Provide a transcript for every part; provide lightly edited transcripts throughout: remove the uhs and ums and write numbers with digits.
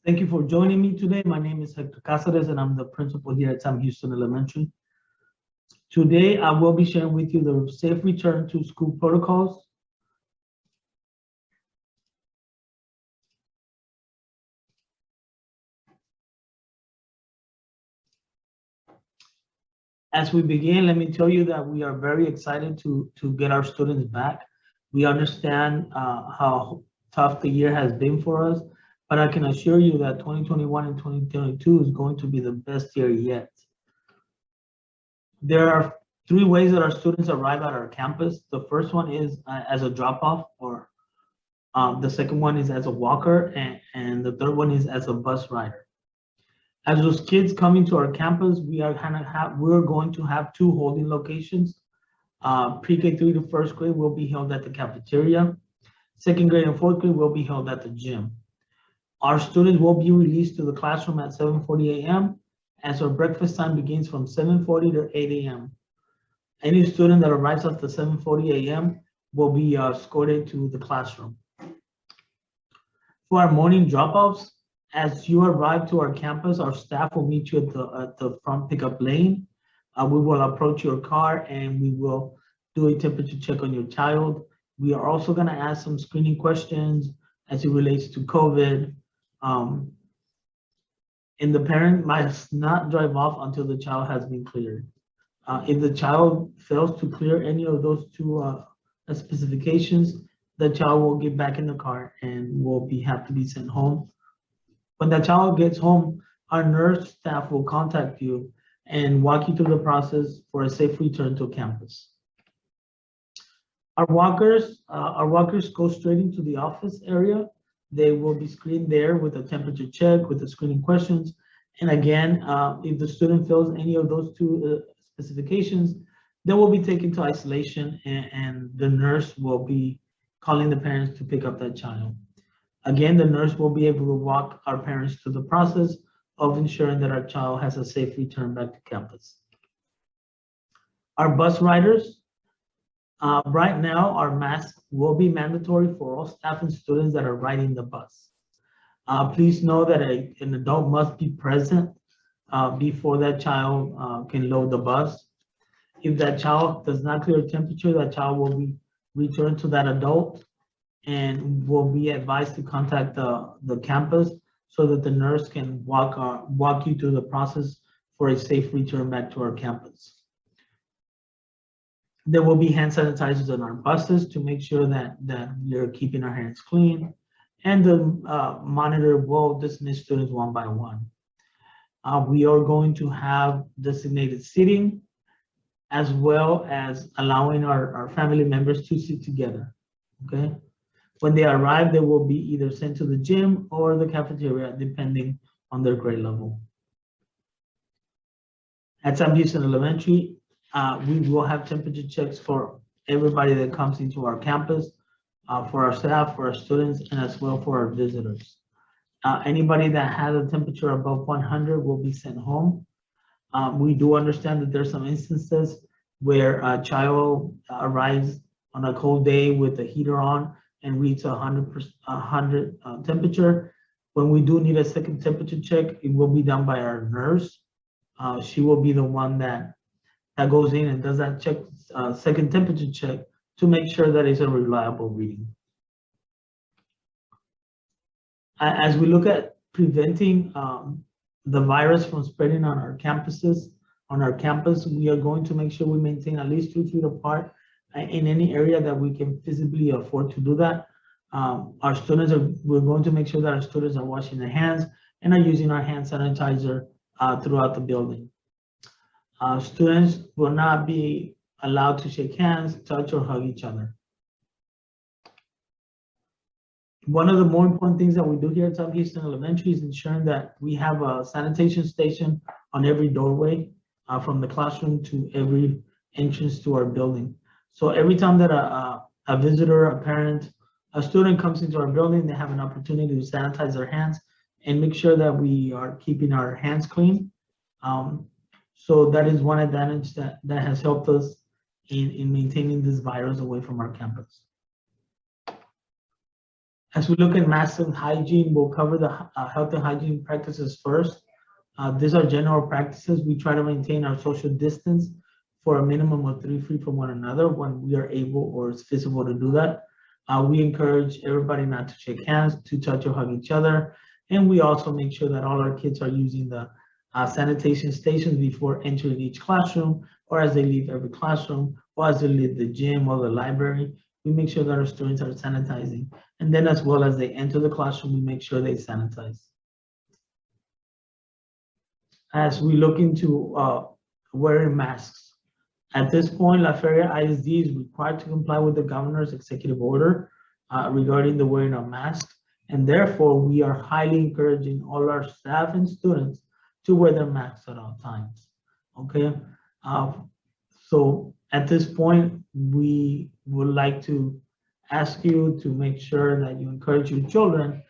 Thank you for joining me today. My name is Hector Cáceres, and I'm the principal here at Sam Houston Elementary. Today, I will be sharing with you the safe return to school protocols. As we begin, let me tell you that we are very excited to get our students back. We understand how tough the year has been for us, but I can assure you that 2021 and 2022 is going to be the best year yet. There are three ways that our students arrive at our campus. The first one is as a drop-off, or the second one is as a walker, and the third one is as a bus rider. As those kids coming to our campus, we're going to have two holding locations. Pre-K 3 to first grade will be held at the cafeteria. Second grade and fourth grade will be held at the gym. Our students will be released to the classroom at 7:40 a.m. as our breakfast time begins from 7:40 to 8 a.m. Any student that arrives after 7:40 a.m. will be escorted to the classroom. For our morning drop-offs, as you arrive to our campus, our staff will meet you at the front pickup lane. We will approach your car and we will do a temperature check on your child. We are also going to ask some screening questions as it relates to COVID. And the parent must not drive off until the child has been cleared. If the child fails to clear any of those two specifications, the child will get back in the car and will have to be sent home. When the child gets home, our nurse staff will contact you and walk you through the process for a safe return to campus. Our walkers go straight into the office area. They will be screened there with a temperature check, with the screening questions. And again, if the student fails any of those two specifications, they will be taken to isolation, and the nurse will be calling the parents to pick up that child. Again, the nurse will be able to walk our parents through the process of ensuring that our child has a safe return back to campus. Our bus riders, right now, our masks will be mandatory for all staff and students that are riding the bus. Please know that an adult must be present before that child can load the bus. If that child does not clear temperature, that child will be returned to that adult and will be advised to contact the campus so that the nurse can walk you through the process for a safe return back to our campus. There will be hand sanitizers on our buses to make sure that we are keeping our hands clean, and the monitor will dismiss students one by one. We are going to have designated seating, as well as allowing our family members to sit together, okay? When they arrive, they will be either sent to the gym or the cafeteria, depending on their grade level. At Sam Houston Elementary, we will have temperature checks for everybody that comes into our campus, for our staff, for our students, and as well for our visitors. Anybody that has a temperature above 100 will be sent home. We do understand that there's some instances where a child arrives on a cold day with the heater on and reaches 100 temperature. When we do need a second temperature check, it will be done by our nurse. She will be the one that goes in and does that second temperature check to make sure that it's a reliable reading. As we look at preventing the virus from spreading on our campuses, on our campus, we are going to make sure we maintain at least 2 feet apart in any area that we can feasibly afford to do that. We're going to make sure that our students are washing their hands and are using our hand sanitizer throughout the building. Students will not be allowed to shake hands, touch, or hug each other. One of the more important things that we do here at South Houston Elementary is ensuring that we have a sanitation station on every doorway, from the classroom to every entrance to our building. So every time that a visitor, a parent, a student comes into our building, they have an opportunity to sanitize their hands and make sure that we are keeping our hands clean. So that is one advantage that has helped us in maintaining this virus away from our campus. As we look at masks and hygiene, we'll cover the health and hygiene practices first. These are general practices. We try to maintain our social distance for a minimum of 3 feet from one another when we are able or it's feasible to do that. We encourage everybody not to shake hands, to touch or hug each other. And we also make sure that all our kids are using the sanitation stations before entering each classroom, or as they leave every classroom, or as they leave the gym or the library. We make sure that our students are sanitizing. And then as well as they enter the classroom, we make sure they sanitize. As we look into wearing masks, at this point, La Feria ISD is required to comply with the governor's executive order regarding the wearing of masks. And therefore, we are highly encouraging all our staff and students to wear their masks at all times, okay? So at this point, we would like to ask you to make sure that you encourage your children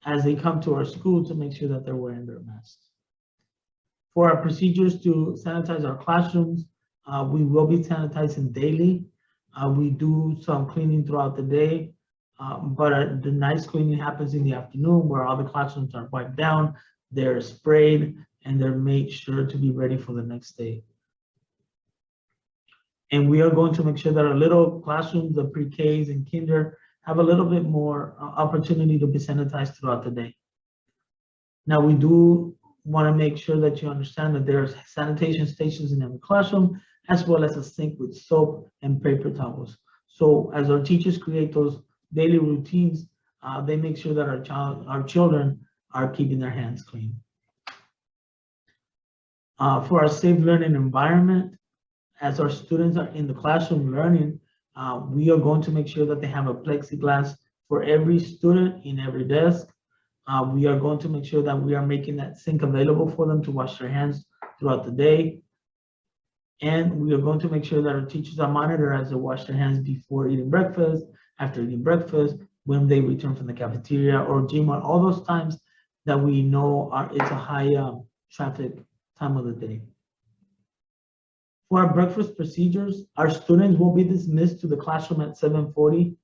as they come to our school to make sure that they're wearing their masks. For our procedures to sanitize our classrooms, we will be sanitizing daily. We do some cleaning throughout the day, but the nice cleaning happens in the afternoon where all the classrooms are wiped down, they're sprayed, and they're made sure to be ready for the next day. And we are going to make sure that our little classrooms, the pre-Ks and kinder, have a little bit more opportunity to be sanitized throughout the day. Now, we do want to make sure that you understand that there's sanitation stations in every classroom, as well as a sink with soap and paper towels. So as our teachers create those daily routines, they make sure that our children are keeping their hands clean. For our safe learning environment, as our students are in the classroom learning, we are going to make sure that they have a plexiglass for every student in every desk. We are going to make sure that we are making that sink available for them to wash their hands throughout the day. And we are going to make sure that our teachers are monitored as they wash their hands before eating breakfast, after eating breakfast, when they return from the cafeteria or gym, or all those times that we know it's a high traffic time of the day. For our breakfast procedures, our students will be dismissed to the classroom at 7:40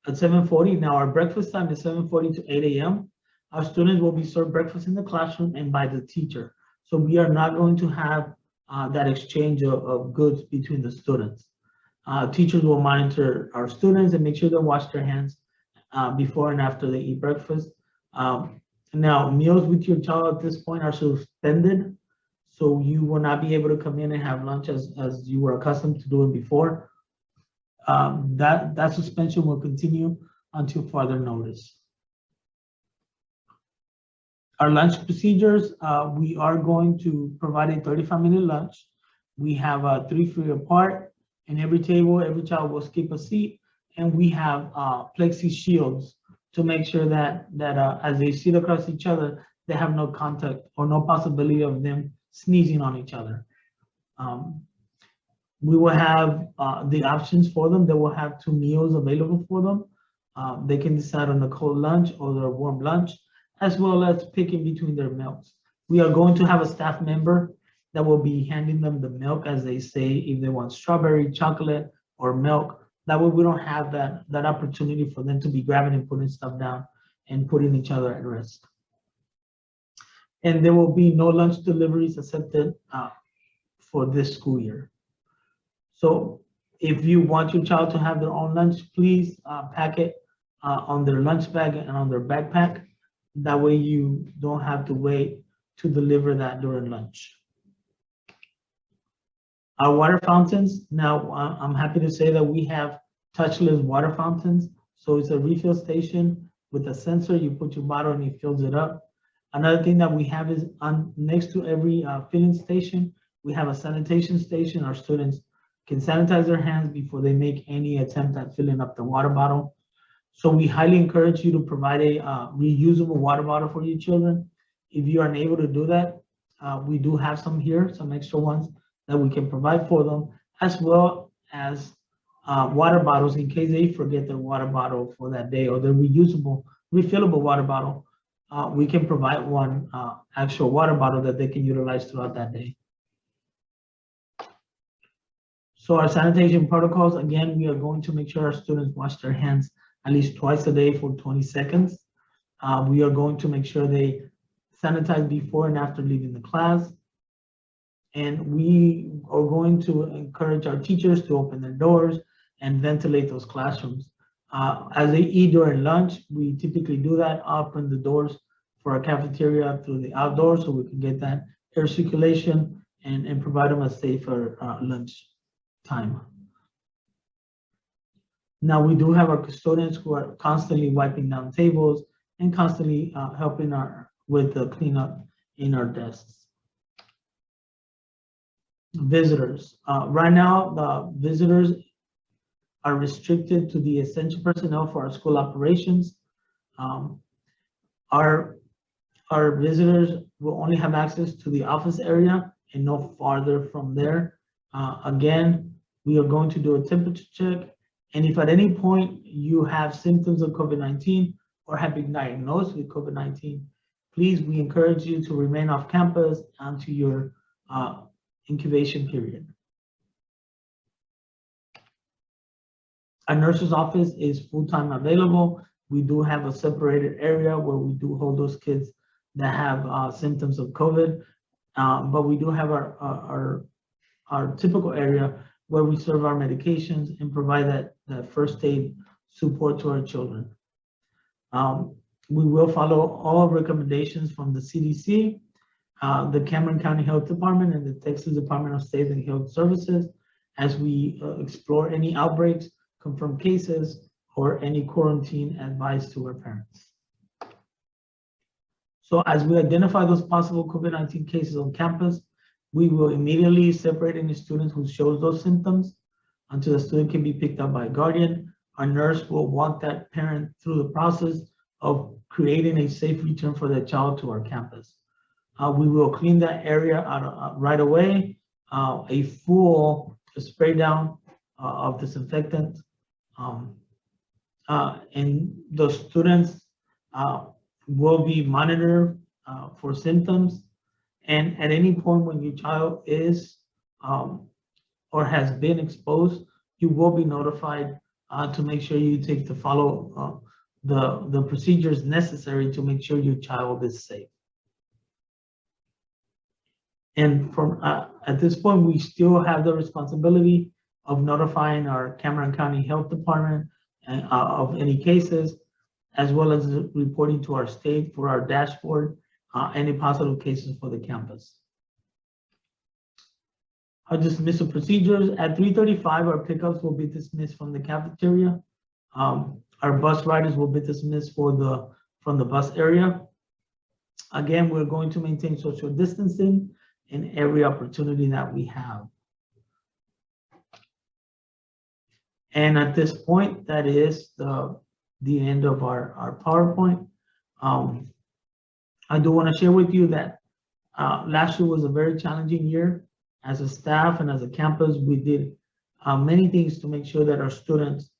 at 7:40. Now our breakfast time is 7:40 to 8 a.m. Our students will be served breakfast in the classroom and by the teacher. So we are not going to have that exchange of goods between the students. Teachers will monitor our students and make sure they wash their hands before and after they eat breakfast. Now, meals with your child at this point are suspended, so you will not be able to come in and have lunch as you were accustomed to doing before. That suspension will continue until further notice. Our lunch procedures, we are going to provide a 35-minute lunch. We have 3 feet apart, and every table, every child will skip a seat, and we have plexi shields to make sure that as they sit across each other, they have no contact or no possibility of them sneezing on each other. We will have the options for them. They will have 2 meals available for them. They can decide on the cold lunch or the warm lunch, as well as picking between their milks. We are going to have a staff member that will be handing them the milk as they say if they want strawberry, chocolate, or milk. That way we don't have that opportunity for them to be grabbing and putting stuff down and putting each other at risk. And there will be no lunch deliveries accepted for this school year. So if you want your child to have their own lunch, please pack it on their lunch bag and on their backpack. That way you don't have to wait to deliver that during lunch. Our water fountains, now I'm happy to say that we have touchless water fountains. So it's a refill station with a sensor. You put your bottle and it fills it up. Another thing that we have is next to every filling station, we have a sanitation station. Our students can sanitize their hands before they make any attempt at filling up the water bottle. So we highly encourage you to provide a reusable water bottle for your children. If you are unable to do that, we do have some here, some extra ones that we can provide for them, as well as water bottles in case they forget their water bottle for that day or their reusable, refillable water bottle. We can provide one actual water bottle that they can utilize throughout that day. So our sanitation protocols, again, we are going to make sure our students wash their hands at least twice a day for 20 seconds. We are going to make sure they sanitize before and after leaving the class. And we are going to encourage our teachers to open their doors and ventilate those classrooms. As they eat during lunch, we typically do that, open the doors for our cafeteria through the outdoors so we can get that air circulation and provide them a safer lunch time. Now we do have our custodians who are constantly wiping down tables and constantly helping with the cleanup in our desks. Visitors. Right now, the visitors are restricted to the essential personnel for our school operations. Our visitors will only have access to the office area and no farther from there. Again, we are going to do a temperature check. And if at any point you have symptoms of COVID-19 or have been diagnosed with COVID-19, please, we encourage you to remain off campus until your incubation period. Our nurse's office is full-time available. We do have a separated area where we do hold those kids that have symptoms of COVID, but we do have our typical area where we serve our medications and provide that first aid support to our children. We will follow all recommendations from the CDC, the Cameron County Health Department, and the Texas Department of State and Health Services as we explore any outbreaks, confirmed cases, or any quarantine advice to our parents. So as we identify those possible COVID-19 cases on campus, we will immediately separate any students who shows those symptoms until the student can be picked up by a guardian. Our nurse will walk that parent through the process of creating a safe return for their child to our campus. We will clean that area out right away, a full spray down of disinfectant, and the students will be monitored for symptoms. And at any point when your child is or has been exposed, you will be notified to make sure you take to follow the procedures necessary to make sure your child is safe. And from at this point, we still have the responsibility of notifying our Cameron County Health Department of any cases, as well as reporting to our state for our dashboard any positive cases for the campus. Our dismissal procedures. At 3:35, our pickups will be dismissed from the cafeteria. Our bus riders will be dismissed from the bus area. Again, we're going to maintain social distancing in every opportunity that we have. And at this point, that is the end of our PowerPoint. I do want to share with you that last year was a very challenging year. As a staff and as a campus, we did many things to make sure that our students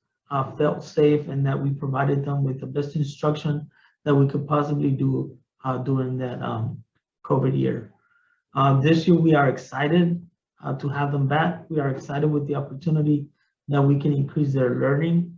felt safe and that we provided them with the best instruction that we could possibly do during that COVID year. This year, we are excited to have them back. We are excited with the opportunity that we can increase their learning